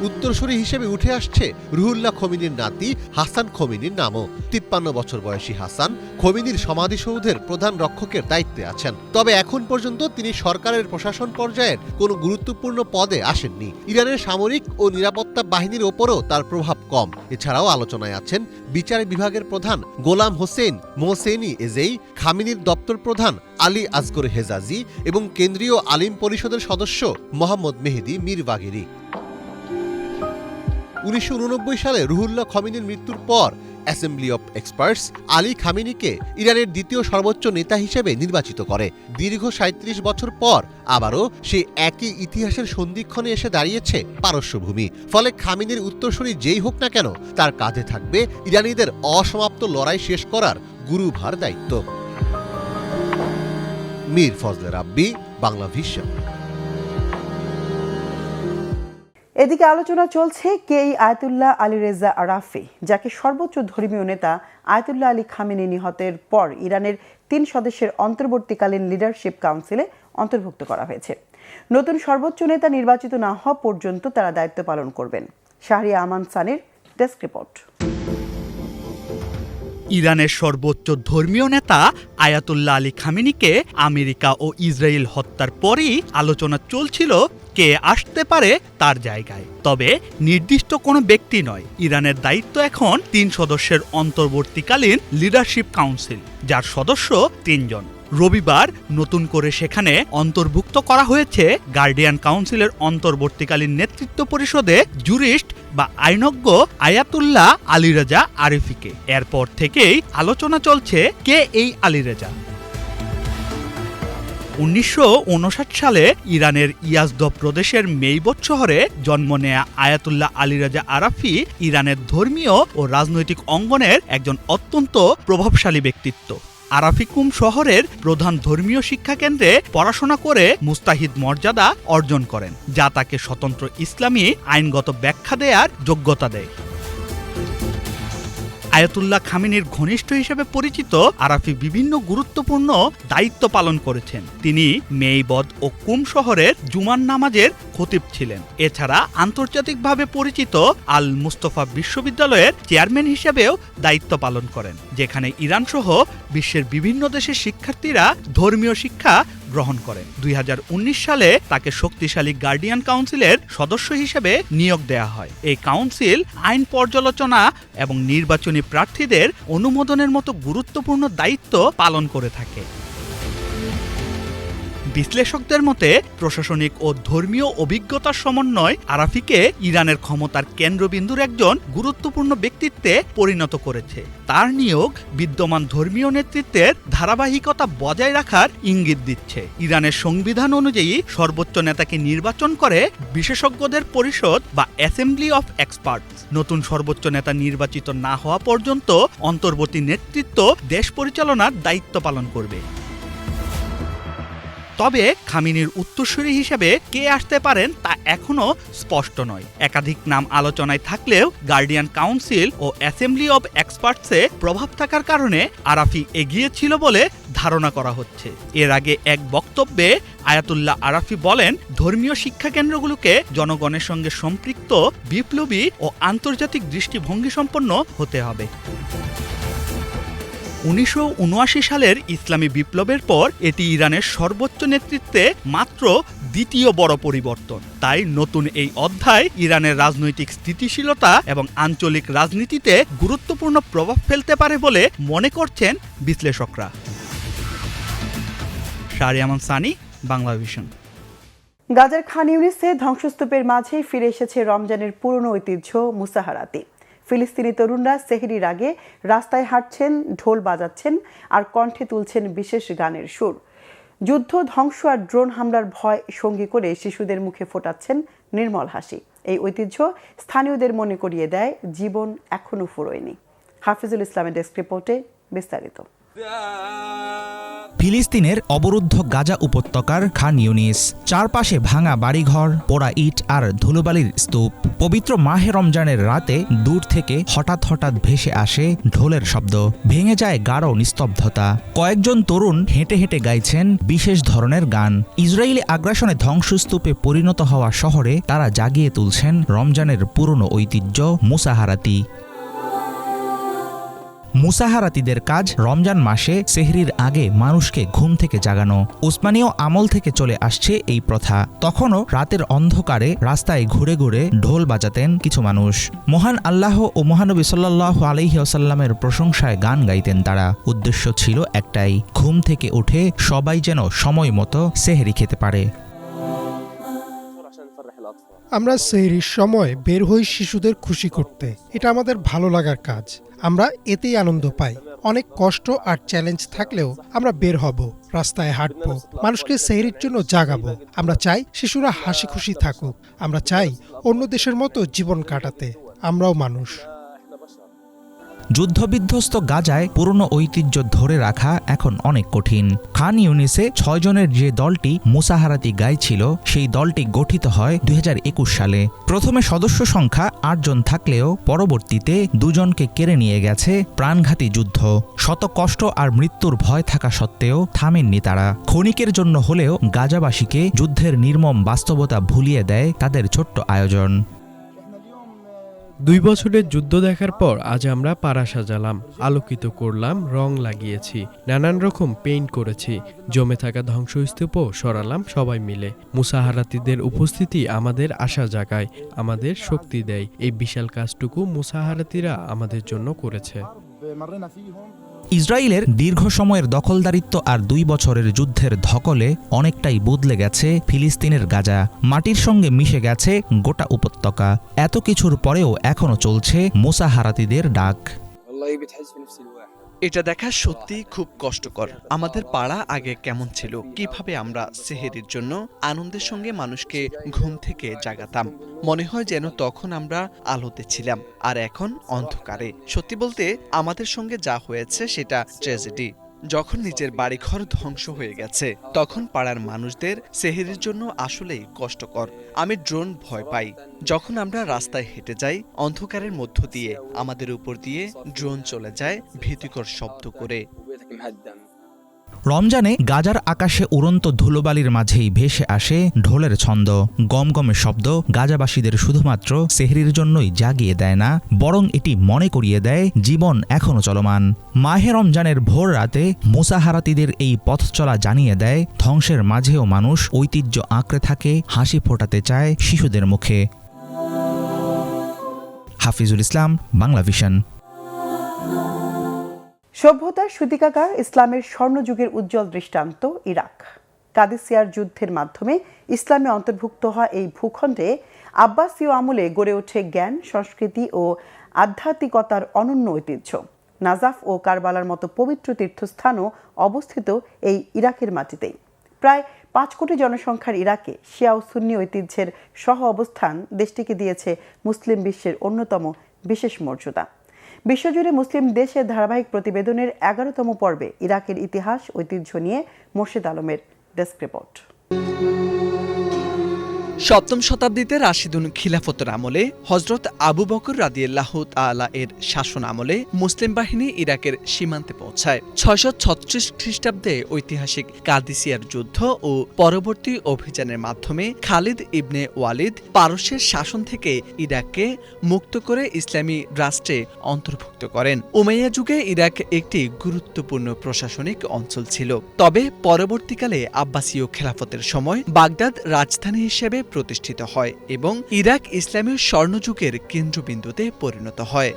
উত্তরসূরি হিসেবে উঠে আসছে রুহুল্লাহ খোমেনির নাতি হাসান খোমেনির নামও। 53 বছর বয়সী হাসান খোমেনির সমাধিসৌধের প্রধান রক্ষকের দায়িত্বে আছেন। তবে এখন পর্যন্ত তিনি সরকারের প্রশাসন পর্যায়ের কোনো গুরুত্বপূর্ণ পদে আসেননি। ইরানের সামরিক ও নিরাপত্তা বাহিনীর ওপরও তার প্রভাব কম। এছাড়াও আলোচনায় আছেন বিচার বিভাগের প্রধান গোলাম হোসেন মোহসেনি এজেই, খামেনির দপ্তর প্রধান আলী আসগর হেজাজি এবং কেন্দ্রীয় আলিম পরিষদের সদস্য মোহাম্মদ মেহেদি মীর বাগেরি। 1989 সালে রুহুল্লাহ খোমেনির মৃত্যুর পর অ্যাসেম্বলি অব এক্সপার্টস আলী খামেনিকে ইরানের দ্বিতীয় সর্বোচ্চ নেতা হিসেবে নির্বাচিত করে। দীর্ঘ 37 বছর পর আবারও সে একই ইতিহাসের সন্ধিক্ষণে এসে দাঁড়িয়েছে পারস্যভূমি। ফলে খামেনির উত্তরসূরি যেই হোক না কেন, তার কাঁধে থাকবে ইরানিদের অসমাপ্ত লড়াই শেষ করার গুরুভার দায়িত্ব। মীর ফজলে রাব্বি, বাংলা ভিশন। এদিকে আলোচনা চলছে কে এই আয়াতুল্লাহ আলী রেজা আরাফি, যাকে সর্বোচ্চ ধর্মীয় নেতা আয়াতুল্লাহ আলী খামেনি নিহতের পর ইরানের 3 সদস্যের অন্তর্বর্তীকালীন লিডারশিপ কাউন্সিলে অন্তর্ভুক্ত করা হয়েছে। নতুন সর্বোচ্চ নেতা নির্বাচিত না হওয়া পর্যন্ত তারা দায়িত্ব পালন করবেন। শাহরিয়া আমান সানির ডেস্ক রিপোর্ট। ইরানের সর্বোচ্চ ধর্মীয় নেতা আয়াতুল্লাহ আলী খামেনিকে আমেরিকা ও ইসরায়েল হত্যার পরই আলোচনা চলছিল কে আসতে পারে তার জায়গায়। তবে নির্দিষ্ট কোনো ব্যক্তি নয়, ইরানের দায়িত্ব এখন 3 সদস্যের অন্তর্বর্তীকালীন লিডারশিপ কাউন্সিল, যার সদস্য 3 জন। রবিবার নতুন করে সেখানে অন্তর্ভুক্ত করা হয়েছে গার্ডিয়ান কাউন্সিলের অন্তর্বর্তীকালীন নেতৃত্ব পরিষদে জুরিস্ট বা আইনজ্ঞ আয়াতুল্লাহ আলী রেজা আরাফিকে। এরপর থেকেই আলোচনা চলছে কে এই আলী রেজা। 1959 সালে ইরানের ইয়াজদ প্রদেশের মেইবত শহরে জন্ম নেয়া আয়াতুল্লাহ আলী রেজা আরাফি ইরানের ধর্মীয় ও রাজনৈতিক অঙ্গনের একজন অত্যন্ত প্রভাবশালী ব্যক্তিত্ব। আরাফিকুম শহরের প্রধান ধর্মীয় শিক্ষা কেন্দ্রে পড়াশোনা করে মুস্তাহিদ মর্যাদা অর্জন করেন, যা তাকে স্বতন্ত্র ইসলামী আইনগত ব্যাখ্যা দেওয়ার যোগ্যতা দেয়। আয়াতুল্লাহ খামেনির ঘনিষ্ঠ হিসেবে পরিচিত আরাফি বিভিন্ন গুরুত্বপূর্ণ দায়িত্ব পালন করেছেন। তিনি মেইবদ ও কুম শহরের জুমার নামাজের খতিব ছিলেন। এছাড়া আন্তর্জাতিকভাবে পরিচিত আল মুস্তফা বিশ্ববিদ্যালয়ের চেয়ারম্যান হিসেবেও দায়িত্ব পালন করেন, যেখানে ইরান সহ বিশ্বের বিভিন্ন দেশের শিক্ষার্থীরা ধর্মীয় শিক্ষা গ্রহণ করেন। 2019 সালে তাকে শক্তিশালী গার্ডিয়ান কাউন্সিলের সদস্য হিসেবে নিয়োগ দেওয়া হয়। এই কাউন্সিল আইন পর্যালোচনা এবং নির্বাচনী প্রার্থীদের অনুমোদনের মতো গুরুত্বপূর্ণ দায়িত্ব পালন করে থাকে। বিশ্লেষকদের মতে প্রশাসনিক ও ধর্মীয় অভিজ্ঞতার সমন্বয় আরাফিকে ইরানের ক্ষমতার কেন্দ্রবিন্দুর একজন গুরুত্বপূর্ণ ব্যক্তিত্বে পরিণত করেছে। তার নিয়োগ বিদ্যমান ধর্মীয় নেতৃত্বের ধারাবাহিকতা বজায় রাখার ইঙ্গিত দিচ্ছে। ইরানের সংবিধান অনুযায়ী সর্বোচ্চ নেতাকে নির্বাচন করে বিশেষজ্ঞদের পরিষদ বা অ্যাসেম্বলি অফ এক্সপার্টস। নতুন সর্বোচ্চ নেতা নির্বাচিত না হওয়া পর্যন্ত অন্তর্বর্তী নেতৃত্ব দেশ পরিচালনার দায়িত্ব পালন করবে। তবে খামেনির উত্তরসূরি হিসেবে কে আসতে পারেন তা এখনও স্পষ্ট নয়। একাধিক নাম আলোচনায় থাকলেও গার্ডিয়ান কাউন্সিল ও অ্যাসেম্বলি অব এক্সপার্টসে প্রভাব থাকার কারণে আরাফি এগিয়ে ছিল বলে ধারণা করা হচ্ছে। এর আগে এক বক্তব্যে আয়াতুল্লাহ আরাফি বলেন, ধর্মীয় শিক্ষা কেন্দ্রগুলোকে জনগণের সঙ্গে সম্পৃক্ত, বিপ্লবী ও আন্তর্জাতিক দৃষ্টিভঙ্গি সম্পন্ন হতে হবে। 1979 সালের ইসলামী বিপ্লবের পর এটি ইরানের সর্বোচ্চ নেতৃত্বে মাত্র দ্বিতীয় বড় পরিবর্তন। তাই নতুন এই অধ্যায় ইরানের রাজনৈতিক স্থিতিশীলতা এবং আঞ্চলিক রাজনীতিতে গুরুত্বপূর্ণ প্রভাব ফেলতে পারে বলে মনে করছেন বিশ্লেষকরা। শাহরিয়া আমান সানি, বাংলা ভিশন। গাজার খান ইউনিসে ধ্বংসস্তূপের মাঝেই ফিরে এসেছে রমজানের পুরনো ঐতিহ্য মুসাহারাতি। ফিলিস্তিনি তরুণরা সেহরির আগে রাস্তায় হাঁটছেন, ঢোল বাজাচ্ছেন আর কণ্ঠে তুলছেন বিশেষ গানের সুর। যুদ্ধ, ধ্বংস আর ড্রোন হামলার ভয় সঙ্গী করে শিশুদের মুখে ফোটাচ্ছেন নির্মল হাসি। এই ঐতিহ্য স্থানীয়দের মনে করিয়ে দেয় জীবন এখনো ফুরোয়নি। হাফিজুল ইসলামের ডেস্ক রিপোর্টে বিস্তারিত। ফিলিস্তিনের অবরুদ্ধ গাজা উপত্যকার খান ইউনিস, চারপাশে ভাঙা বাড়িঘর, পোড়া ইট আর ধুলোবালির স্তূপ। পবিত্র মাহে রমজানের রাতে দূর থেকে হঠাৎ হঠাৎ ভেসে আসে ঢোলের শব্দ, ভেঙে যায় গাঢ় নিস্তব্ধতা। কয়েকজন তরুণ হেঁটে হেঁটে গাইছেন বিশেষ ধরনের গান। ইসরায়েলি আগ্রাসনে ধ্বংসস্তূপে পরিণত হওয়া শহরে তারা জাগিয়ে তুলছেন রমজানের পুরনো ঐতিহ্য মুসাহারাতি। মুসাহারাতিদের কাজ রমজান মাসে সেহরির আগে মানুষকে ঘুম থেকে জাগানো। উসমানীয় আমল থেকে চলে আসছে এই প্রথা। তখনও রাতের অন্ধকারে রাস্তায় ঘুরে ঘুরে ঢোল বাজাতেন কিছু মানুষ। মহান আল্লাহ ও মহানবী সাল্লাল্লাহু আলাইহি ওয়াসাল্লামের প্রশংসায় গান গাইতেন তারা। উদ্দেশ্য ছিল একটাই, ঘুম থেকে উঠে সবাই যেন সময় মতো সেহরি খেতে পারে। আমরা সেহরির সময় বের হই শিশুদের খুশি করতে। এটা আমাদের ভালো লাগার কাজ। আমরা এতেই আনন্দ পাই। অনেক কষ্ট আর চ্যালেঞ্জ থাকলেও আমরা বের হব, রাস্তায় হাঁটবো, মানুষকে সেহরির জন্য জাগাবো। আমরা চাই শিশুরা হাসি খুশি থাকুক। আমরা চাই অন্য দেশের মতো জীবন কাটাতে। আমরাও মানুষ। যুদ্ধবিধ্বস্ত গাজায় পুরনো ঐতিহ্য ধরে রাখা এখন অনেক কঠিন। খান ইউনিসে 6 জনের যে দলটি মুসাহারাতি গাইছিল সেই দলটি গঠিত হয় 2021 সালে। প্রথমে সদস্য সংখ্যা 8 জন থাকলেও পরবর্তীতে 2 জনকে কেড়ে নিয়ে গেছে প্রাণঘাতী যুদ্ধ। শত কষ্ট আর মৃত্যুর ভয় থাকা সত্ত্বেও থামেননি তারা। ক্ষণিকের জন্য হলেও গাজাবাসীকে যুদ্ধের নির্মম বাস্তবতা ভুলিয়ে দেয় তাদের ছোট্ট আয়োজন। 2 বছরের যুদ্ধ দেখার পর আজ আমরা পাড়া সাজালাম, আলোকিত করলাম, রং লাগিয়েছি, নানান রকম পেইন্ট করেছি, জমে থাকা ধ্বংসস্তূপও সরালাম সবাই মিলে। মুসাহারাতিদের উপস্থিতি আমাদের আশা জাগায়, আমাদের শক্তি দেয়। এই বিশাল কাজটুকু মুসাহারাতিরা আমাদের জন্য করেছে। ইসরায়েলের দীর্ঘ সময়ের দখলদারিত্ব আর 2 বছরের যুদ্ধের ধকলে অনেকটাই বদলে গেছে ফিলিস্তিনের গাজা। মাটির সঙ্গে মিশে গেছে গোটা উপত্যকা। এত কিছুর পরেও এখনো চলছে মুসাহারাতিদের ডাক। এটা দেখা সত্যি খুব কষ্টকর। আমাদের পাড়া আগে কেমন ছিল, কিভাবে আমরা সেহেরির জন্য আনন্দের সঙ্গে মানুষকে ঘুম থেকে জাগাতাম। মনে হয় যেন তখন আমরা আলোতে ছিলাম আর এখন অন্ধকারে। সত্যি বলতে আমাদের সঙ্গে যা হয়েছে সেটা ট্র্যাজেডি। যখন নিজের বাড়িঘর ধ্বংস হয়ে গেছে তখন পাড়ার মানুষদের সেহেরির জন্য আসলেই কষ্টকর। আমি ড্রোন ভয় পাই। যখন আমরা রাস্তায় হেঁটে যাই অন্ধকারের মধ্য দিয়ে আমাদের উপর দিয়ে ড্রোন চলে যায় ভীতিকর শব্দ করে। রমজানে গাজার আকাশে উড়ন্ত ধুলোবালির মাঝেই ভেসে আসে ঢোলের ছন্দ। গমগমে শব্দ গাজাবাসীদের শুধুমাত্র সেহরির জন্যই জাগিয়ে দেয় না, বরং এটি মনে করিয়ে দেয় জীবন এখনো চলমান। মাহে রমজানের ভোর রাতে মুসাহারাতিদের এই পথ চলা জানিয়ে দেয় ধ্বংসের মাঝেও মানুষ ঐতিহ্য আঁকড়ে থাকে, হাসি ফোটাতে চায় শিশুদের মুখে। হাফিজুল ইসলাম, বাংলা ভিশন। সভ্যতার সূতিকাগার, ইসলামের স্বর্ণযুগের উজ্জ্বল দৃষ্টান্ত ইরাক। কাদেসিয়ার যুদ্ধের মাধ্যমে ইসলামে অন্তর্ভুক্ত হওয়া এই ভূখণ্ডে আব্বাসীয় আমলে গড়ে ওঠে জ্ঞান, সংস্কৃতি ও আধ্যাত্মিকতার অনন্য ঐতিহ্য। নাজাফ ও কারবালার মতো পবিত্র তীর্থস্থানও অবস্থিত এই ইরাকের মাটিতেই। প্রায় 5 কোটি জনসংখ্যার ইরাকে শিয়া ও সুন্নি ঐতিহ্যের সহ অবস্থান দেশটিকে দিয়েছে মুসলিম বিশ্বের অন্যতম বিশেষ মর্যাদা। বিশ্বজুড়ে মুসলিম দেশের ধারাবাহিক প্রতিবেদনের 11তম পর্বে ইরাকের ইতিহাস ঐতিহ্য নিয়ে মোর্শেদ আলমের ডেস্ক রিপোর্ট। 7ম শতাব্দীতে রাশিদুন খিলাফতের আমলে হযরত আবু বকর রাদিয়াল্লাহু তাআলা এর শাসন আমলে মুসলিম বাহিনী ইরাকের সীমান্তে পৌঁছায়। 636 খ্রিস্টাব্দে ঐতিহাসিক কাদেসিয়ার যুদ্ধ ও পরবর্তী অভিযানের মাধ্যমে খালিদ ইবনে ওয়ালিদ পারস্যের শাসন থেকে ইরাককে মুক্ত করে ইসলামী রাষ্ট্রে অন্তর্ভুক্ত করেন। উমাইয়া যুগে ইরাক একটি গুরুত্বপূর্ণ প্রশাসনিক অঞ্চল ছিল। তবে পরবর্তীকালে আব্বাসীয় খেলাফতের সময় বাগদাদ রাজধানী হিসেবে প্রতিষ্ঠিত হয় এবং ইরাক ইসলামীয় স্বর্ণযুগের কেন্দ্রবিন্দুতে পরিণত হয়।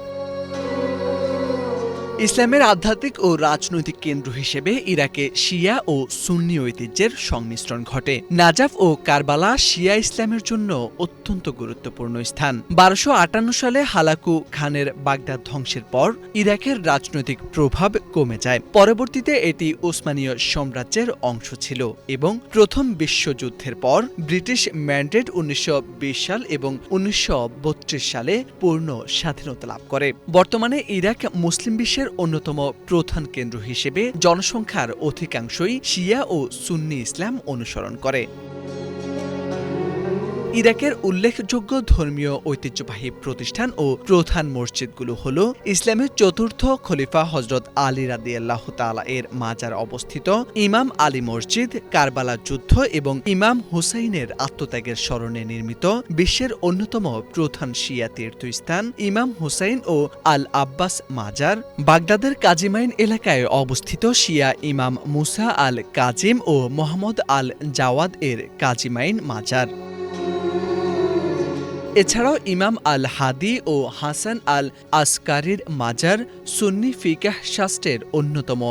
ইসলামের আধ্যাত্মিক ও রাজনৈতিক কেন্দ্র হিসেবে ইরাকে শিয়া ও সুন্নি ঐতিহ্যের সংমিশ্রণ ঘটে। নাজাফ ও কারবালা শিয়া ইসলামের জন্য অত্যন্ত গুরুত্বপূর্ণ স্থান। 1258 সালে হালাকু খানের বাগদাদ ধ্বংসের পর ইরাকের রাজনৈতিক প্রভাব কমে যায়। পরবর্তীতে এটি ওসমানীয় সাম্রাজ্যের অংশ ছিল এবং প্রথম বিশ্বযুদ্ধের পর ব্রিটিশ ম্যান্ডেট 1920 সাল এবং 1932 সালে পূর্ণ স্বাধীনতা লাভ করে। বর্তমানে ইরাক মুসলিম বিশ্বের অন্যতম প্রধান কেন্দ্র হিসেবে জনসংখ্যার অধিকাংশই শিয়া ও সুন্নি ইসলাম অনুসরণ করে। ইরাকের উল্লেখযোগ্য ধর্মীয় ঐতিহ্যবাহী প্রতিষ্ঠান ও প্রধান মসজিদগুলো হল ইসলামের চতুর্থ খলিফা হযরত আলী রাদিয়াল্লাহু তাআলা এর মাজার অবস্থিত ইমাম আলী মসজিদ, কারবালা যুদ্ধ এবং ইমাম হুসাইনের আত্মত্যাগের স্মরণে নির্মিত বিশ্বের অন্যতম প্রধান শিয়া তীর্থস্থান ইমাম হুসাইন ও আল আব্বাস মাজার, বাগদাদের কাজিমাইন এলাকায় অবস্থিত শিয়া ইমাম মুসা আল কাজিম ও মোহাম্মদ আল জাওয়াদ এর কাজিমাইন মাজার। এছাড়াও ইমাম আল হাদি ও হাসান আল আসকারির মাজার, সুন্নি ফিকাহ শাস্ত্রের অন্যতম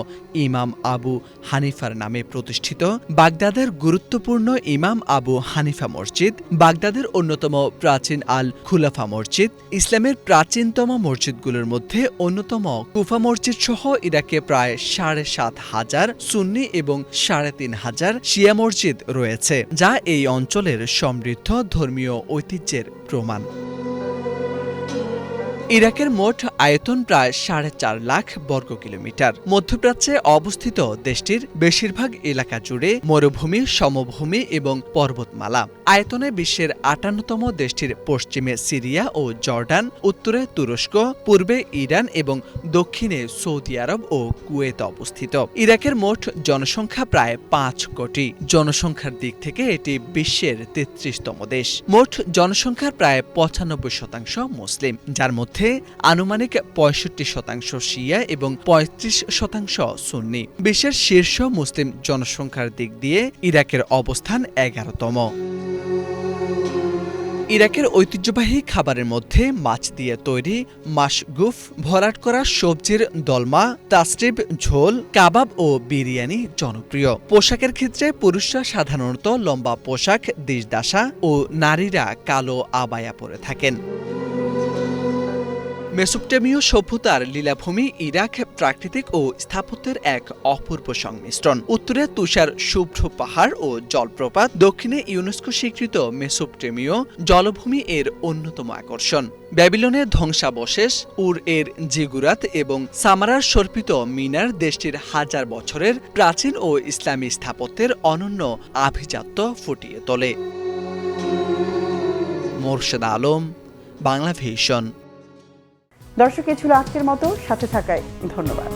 ইমাম আবু হানিফার নামে প্রতিষ্ঠিত বাগদাদের গুরুত্বপূর্ণ ইমাম আবু হানিফা মসজিদ, বাগদাদের অন্যতম প্রাচীন আল খুলাফা মসজিদ, ইসলামের প্রাচীনতম মসজিদগুলোর মধ্যে অন্যতম কুফা মসজিদ সহ ইরাকে প্রায় ৭,৫০০ সুন্নি এবং ৩,৫০০ শিয়া মসজিদ রয়েছে, যা এই অঞ্চলের সমৃদ্ধ ধর্মীয় ঐতিহ্যের প্রমাণ। ইরাকের মোট আয়তন প্রায় 4.5 লাখ বর্গ কিলোমিটার। মধ্যপ্রাচ্যে অবস্থিত দেশটির বেশিরভাগ এলাকা জুড়ে মরুভূমি, সমভূমি এবং পর্বতমালা। আয়তনে বিশ্বের 58তম দেশটির পশ্চিমে সিরিয়া ও জর্ডান, উত্তরে তুরস্ক, পূর্বে ইরান এবং দক্ষিণে সৌদি আরব ও কুয়েত অবস্থিত। ইরাকের মোট জনসংখ্যা প্রায় 5 কোটি। জনসংখ্যার দিক থেকে এটি বিশ্বের 33তম দেশ। মোট জনসংখ্যার প্রায় 95% মুসলিম, যার মধ্যে আনুমানিক 65% শিয়া এবং 35% সুন্নি। বিশ্বের শীর্ষ মুসলিম জনসংখ্যার দিক দিয়ে ইরাকের অবস্থান 11তম। ইরাকের ঐতিহ্যবাহী খাবারের মধ্যে মাছ দিয়ে তৈরি মাশগুফ, ভরাট করা সবজির দলমা, তাসরিব ঝোল, কাবাব ও বিরিয়ানি জনপ্রিয়। পোশাকের ক্ষেত্রে পুরুষরা সাধারণত লম্বা পোশাক, দিশদাসা ও নারীরা কালো আবায়া পরে থাকেন। মেসোপটেমীয় সভ্যতার লীলাভূমি ইরাক প্রাকৃতিক ও স্থাপত্যের এক অপূর্ব সংমিশ্রণ। উত্তরে তুষার শুভ্র পাহাড় ও জলপ্রপাত, দক্ষিণে ইউনেস্কো স্বীকৃত মেসোপটেমীয় জলভূমি এর অন্যতম আকর্ষণ। ব্যাবিলনের ধ্বংসাবশেষ, উর এর জিগুরাত এবং সামারার সর্পিত মিনার দেশটির হাজার বছরের প্রাচীন ও ইসলামী স্থাপত্যের অনন্য আভিজাত্য ফুটিয়ে তোলে। মোরশেদ আলম, বাংলা ভিশন। দর্শক, এ ছিল আজকের মতো। সাথে থাকায় ধন্যবাদ।